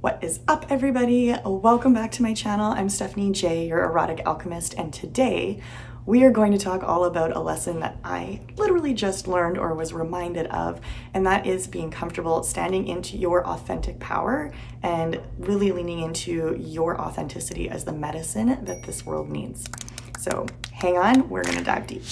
What is up, everybody? Welcome back to my channel. I'm Stephanie Jaie, your erotic alchemist, and today we are going to talk all about a lesson that I literally just learned or was reminded of, and that is being comfortable standing into your authentic power and really leaning into your authenticity as the medicine that this world needs. So hang on, we're gonna dive deep.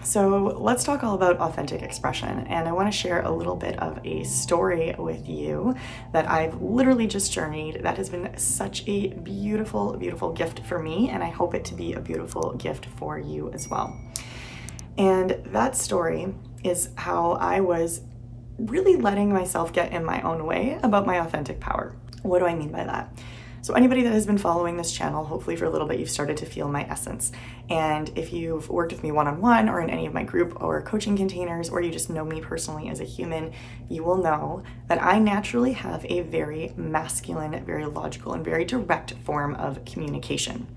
So let's talk all about authentic expression, and I want to share a little bit of a story with you that I've literally just journeyed that has been such a beautiful, beautiful gift for me, and I hope it to be a beautiful gift for you as well. And that story is how I was really letting myself get in my own way about my authentic power. What do I mean by that? So anybody that has been following this channel, hopefully for a little bit, you've started to feel my essence. And if you've worked with me one-on-one or in any of my group or coaching containers, or you just know me personally as a human, you will know that I naturally have a very masculine, very logical, and very direct form of communication.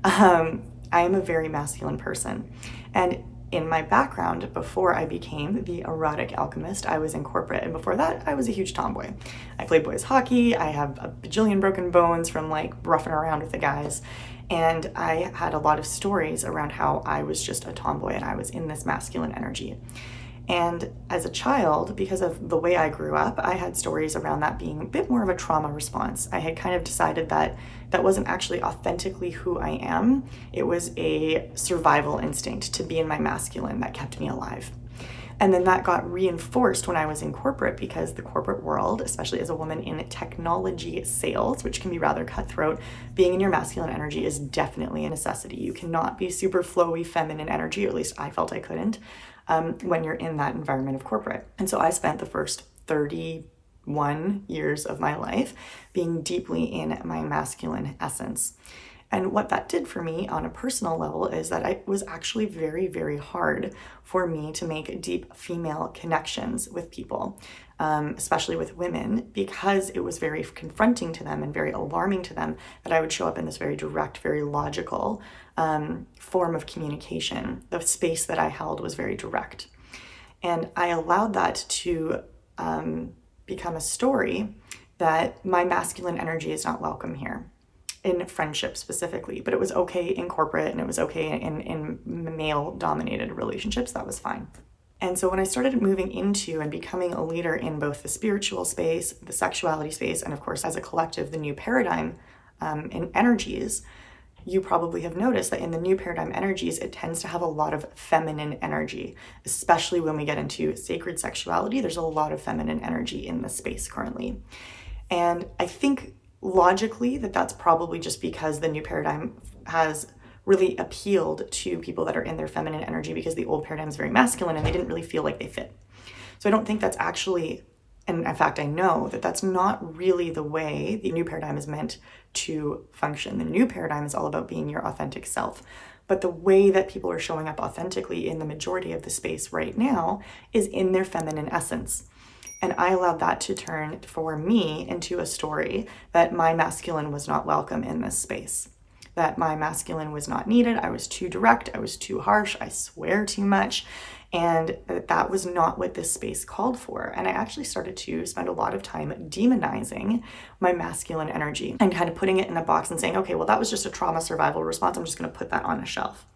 I am a very masculine person. And in my background, before I became the erotic alchemist, I was in corporate, and before that, I was a huge tomboy. I played boys hockey, I have a bajillion broken bones from like roughing around with the guys, and I had a lot of stories around how I was just a tomboy and I was in this masculine energy. And as a child, because of the way I grew up, I had stories around that being a bit more of a trauma response. I had kind of decided that that wasn't actually authentically who I am. It was a survival instinct to be in my masculine that kept me alive. And then that got reinforced when I was in corporate, because the corporate world, especially as a woman in technology sales, which can be rather cutthroat, being in your masculine energy is definitely a necessity. You cannot be super flowy feminine energy, or at least I felt I couldn't, when you're in that environment of corporate. And so I spent the first 31 years of my life being deeply in my masculine essence. And what that did for me on a personal level is that it was actually very, very hard for me to make deep female connections with people, especially with women, because it was very confronting to them and very alarming to them that I would show up in this very direct, very logical form of communication. The space that I held was very direct. And I allowed that to become a story that my masculine energy is not welcome here. In friendship specifically, but it was okay in corporate and it was okay in male-dominated relationships. That was fine. And so when I started moving into and becoming a leader in both the spiritual space, the sexuality space, and of course, as a collective, the new paradigm in energies, you probably have noticed that in the new paradigm energies, it tends to have a lot of feminine energy, especially when we get into sacred sexuality. There's a lot of feminine energy in the space currently. And I think logically that's probably just because the new paradigm has really appealed to people that are in their feminine energy, because the old paradigm is very masculine and they didn't really feel like they fit. So I don't think that's actually, and in fact I know that that's not really the way the new paradigm is meant to function. The new paradigm is all about being your authentic self. But the way that people are showing up authentically in the majority of the space right now is in their feminine essence. And I allowed that to turn for me into a story that my masculine was not welcome in this space, that my masculine was not needed. I was too direct. I was too harsh. I swear too much. And that was not what this space called for. And I actually started to spend a lot of time demonizing my masculine energy and kind of putting it in a box and saying, okay, well, that was just a trauma survival response. I'm just going to put that on a shelf.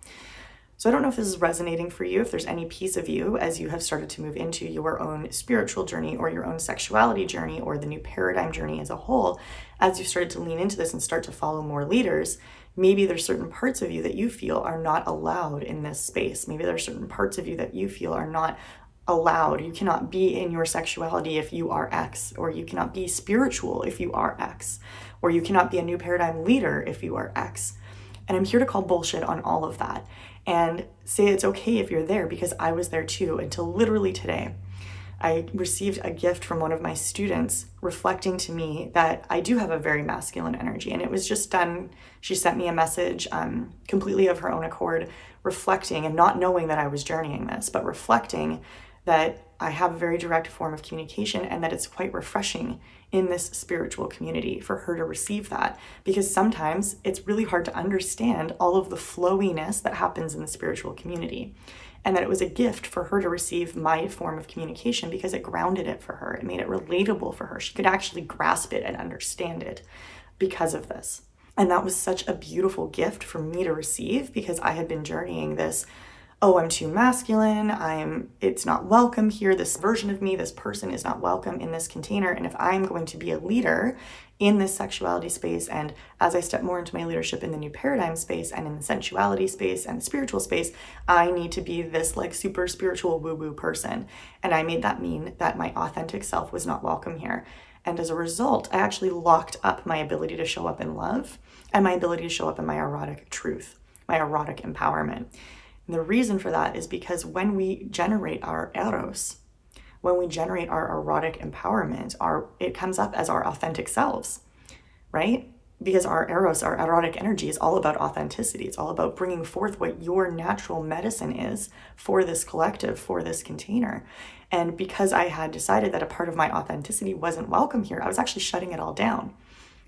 So I don't know if this is resonating for you, if there's any piece of you as you have started to move into your own spiritual journey or your own sexuality journey or the new paradigm journey as a whole, as you've started to lean into this and start to follow more leaders, maybe there's certain parts of you that you feel are not allowed in this space. Maybe there's certain parts of you that you feel are not allowed. You cannot be in your sexuality if you are X, or you cannot be spiritual if you are X, or you cannot be a new paradigm leader if you are X. And I'm here to call bullshit on all of that and say it's okay if you're there, because I was there too until literally today. I received a gift from one of my students reflecting to me that I do have a very masculine energy, and it was just done. She sent me a message completely of her own accord, reflecting and not knowing that I was journeying this, but reflecting that I have a very direct form of communication and that it's quite refreshing in this spiritual community for her to receive that, because sometimes it's really hard to understand all of the flowiness that happens in the spiritual community. And that it was a gift for her to receive my form of communication because it grounded it for her. It made it relatable for her. She could actually grasp it and understand it because of this. And that was such a beautiful gift for me to receive, because I had been journeying this, oh, I'm too masculine, it's not welcome here, this version of me, this person is not welcome in this container, and if I'm going to be a leader in this sexuality space, and as I step more into my leadership in the new paradigm space and in the sensuality space and the spiritual space, I need to be this like super spiritual woo-woo person. And I made that mean that my authentic self was not welcome here. And as a result, I actually locked up my ability to show up in love and my ability to show up in my erotic truth, my erotic empowerment. And the reason for that is because when we generate our eros, when we generate our erotic empowerment, it comes up as our authentic selves, right? Because our eros, our erotic energy, is all about authenticity. It's all about bringing forth what your natural medicine is for this collective, for this container. And because I had decided that a part of my authenticity wasn't welcome here, I was actually shutting it all down.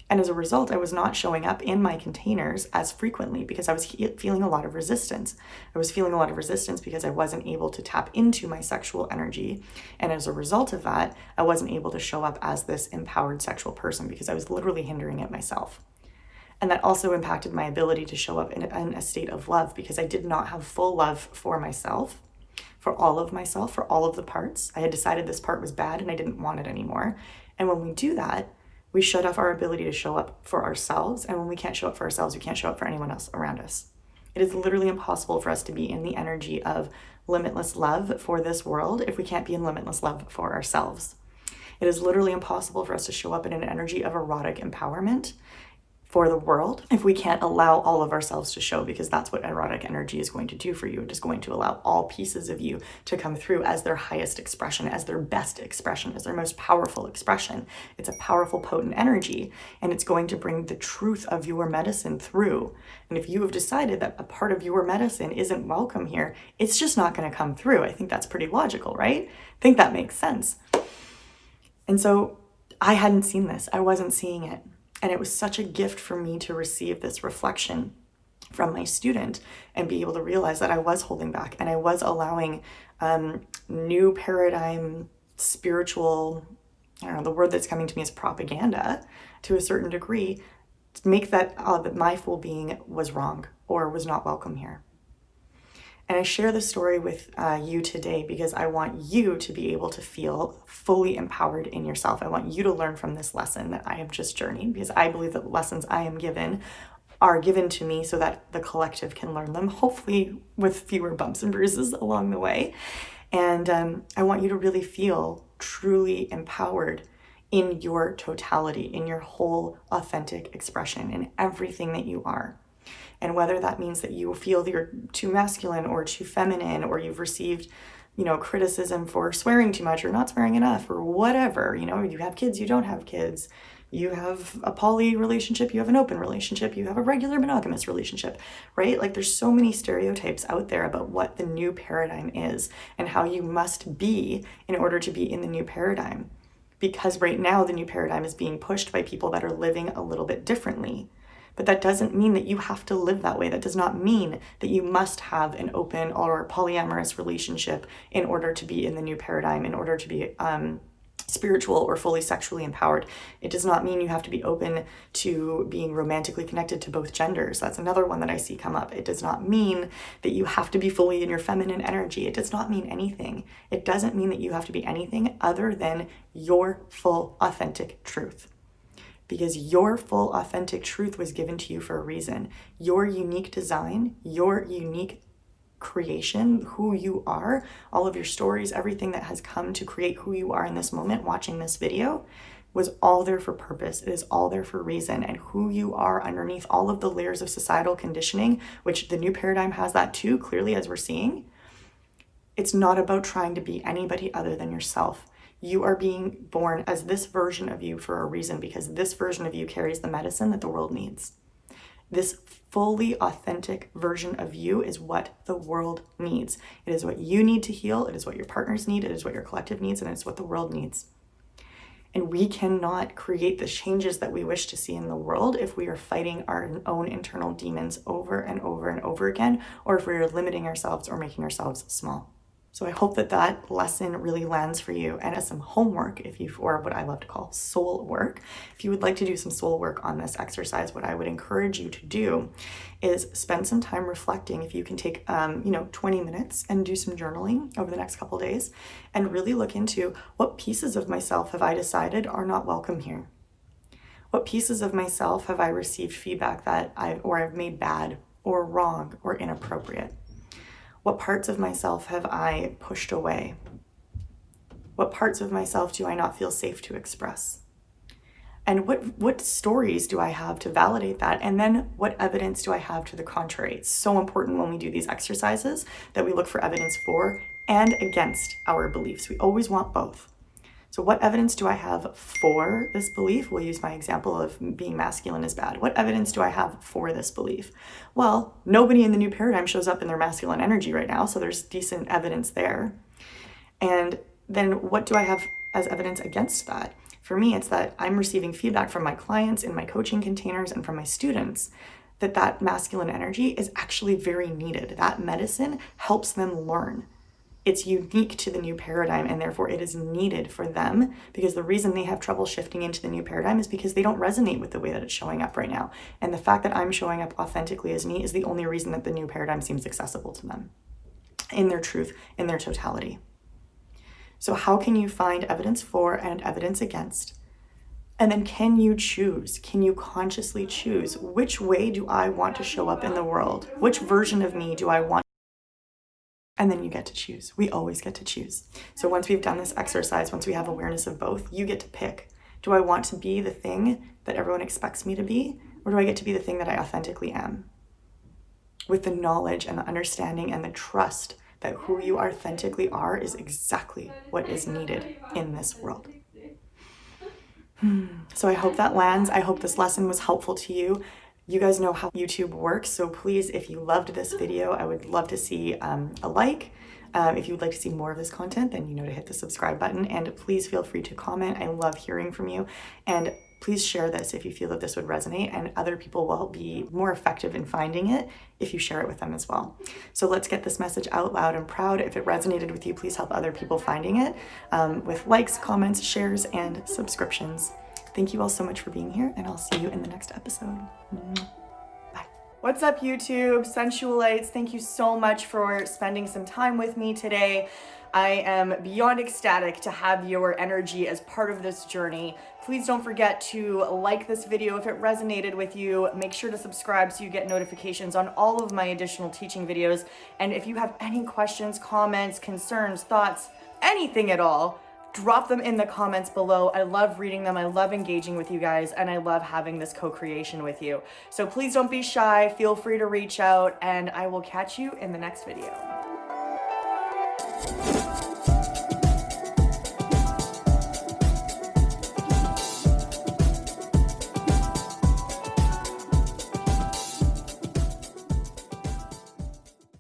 And as a result, I was not showing up in my containers as frequently because I was feeling a lot of resistance. I was feeling a lot of resistance because I wasn't able to tap into my sexual energy. And as a result of that, I wasn't able to show up as this empowered sexual person because I was literally hindering it myself. And that also impacted my ability to show up in a state of love, because I did not have full love for myself, for all of myself, for all of the parts. I had decided this part was bad and I didn't want it anymore. And when we do that, we shut off our ability to show up for ourselves. And when we can't show up for ourselves, we can't show up for anyone else around us. It is literally impossible for us to be in the energy of limitless love for this world if we can't be in limitless love for ourselves. It is literally impossible for us to show up in an energy of erotic empowerment for the world if we can't allow all of ourselves to show, because that's what erotic energy is going to do for you. It is going to allow all pieces of you to come through as their highest expression, as their best expression, as their most powerful expression. It's a powerful, potent energy, and it's going to bring the truth of your medicine through. And if you have decided that a part of your medicine isn't welcome here, it's just not going to come through. I think that's pretty logical, right? I think that makes sense. And so I hadn't seen this. I wasn't seeing it. And it was such a gift for me to receive this reflection from my student and be able to realize that I was holding back and I was allowing new paradigm, spiritual, I don't know, the word that's coming to me is propaganda to a certain degree, to make that my full being was wrong or was not welcome here. And I share this story with you today because I want you to be able to feel fully empowered in yourself. I want you to learn from this lesson that I have just journeyed, because I believe that the lessons I am given are given to me so that the collective can learn them, hopefully with fewer bumps and bruises along the way. And I want you to really feel truly empowered in your totality, in your whole authentic expression, in everything that you are. And whether that means that you feel that you're too masculine or too feminine, or you've received, criticism for swearing too much or not swearing enough or whatever, you have kids, you don't have kids, you have a poly relationship, you have an open relationship, you have a regular monogamous relationship, right? Like there's so many stereotypes out there about what the new paradigm is and how you must be in order to be in the new paradigm. Because right now the new paradigm is being pushed by people that are living a little bit differently. But that doesn't mean that you have to live that way. That does not mean that you must have an open or polyamorous relationship in order to be in the new paradigm, in order to be spiritual or fully sexually empowered. It does not mean you have to be open to being romantically connected to both genders. That's another one that I see come up. It does not mean that you have to be fully in your feminine energy. It does not mean anything. It doesn't mean that you have to be anything other than your full authentic truth. Because your full authentic truth was given to you for a reason. Your unique design, your unique creation, who you are, all of your stories, everything that has come to create who you are in this moment, watching this video, was all there for purpose. It is all there for reason. And who you are underneath all of the layers of societal conditioning, which the new paradigm has that too, clearly, as we're seeing, it's not about trying to be anybody other than yourself. You are being born as this version of you for a reason, because this version of you carries the medicine that the world needs. This fully authentic version of you is what the world needs. It is what you need to heal. It is what your partners need. It is what your collective needs, and it's what the world needs. And we cannot create the changes that we wish to see in the world if we are fighting our own internal demons over and over and over again, or if we are limiting ourselves or making ourselves small. So I hope that that lesson really lands for you. And as some homework, or what I love to call soul work, if you would like to do some soul work on this exercise, what I would encourage you to do is spend some time reflecting. If you can take, 20 minutes and do some journaling over the next couple days, and really look into what pieces of myself have I decided are not welcome here. What pieces of myself have I received feedback that I've made bad or wrong or inappropriate? What parts of myself have I pushed away? What parts of myself do I not feel safe to express? And what stories do I have to validate that? And then what evidence do I have to the contrary? It's so important when we do these exercises that we look for evidence for and against our beliefs. We always want both. So what evidence do I have for this belief? We'll use my example of being masculine is bad. What evidence do I have for this belief? Well, nobody in the new paradigm shows up in their masculine energy right now, so there's decent evidence there. And then what do I have as evidence against that? For me, it's that I'm receiving feedback from my clients in my coaching containers and from my students that masculine energy is actually very needed. That medicine helps them learn. It's unique to the new paradigm, and therefore it is needed for them, because the reason they have trouble shifting into the new paradigm is because they don't resonate with the way that it's showing up right now. And the fact that I'm showing up authentically as me is the only reason that the new paradigm seems accessible to them in their truth, in their totality. So how can you find evidence for and evidence against? And then can you choose? Can you consciously choose which way do I want to show up in the world? Which version of me do I want? And then you get to choose. We always get to choose. So once we've done this exercise, once we have awareness of both, you get to pick. Do I want to be the thing that everyone expects me to be? Or do I get to be the thing that I authentically am? With the knowledge and the understanding and the trust that who you authentically are is exactly what is needed in this world. So I hope that lands. I hope this lesson was helpful to you. You guys know how YouTube works, so please, if you loved this video, I would love to see a like. If you would like to see more of this content, then you know to hit the subscribe button, and please feel free to comment. I love hearing from you, and please share this if you feel that this would resonate, and other people will be more effective in finding it if you share it with them as well. So let's get this message out loud and proud. If it resonated with you, please help other people finding it with likes, comments, shares, and subscriptions. Thank you all so much for being here, and I'll see you in the next episode. Bye. What's up, YouTube? Sensualites, thank you so much for spending some time with me today. I am beyond ecstatic to have your energy as part of this journey. Please don't forget to like this video if it resonated with you. Make sure to subscribe so you get notifications on all of my additional teaching videos. And if you have any questions, comments, concerns, thoughts, anything at all, drop them in the comments below. I love reading them. I love engaging with you guys, and I love having this co-creation with you. So please don't be shy. Feel free to reach out, and I will catch you in the next video.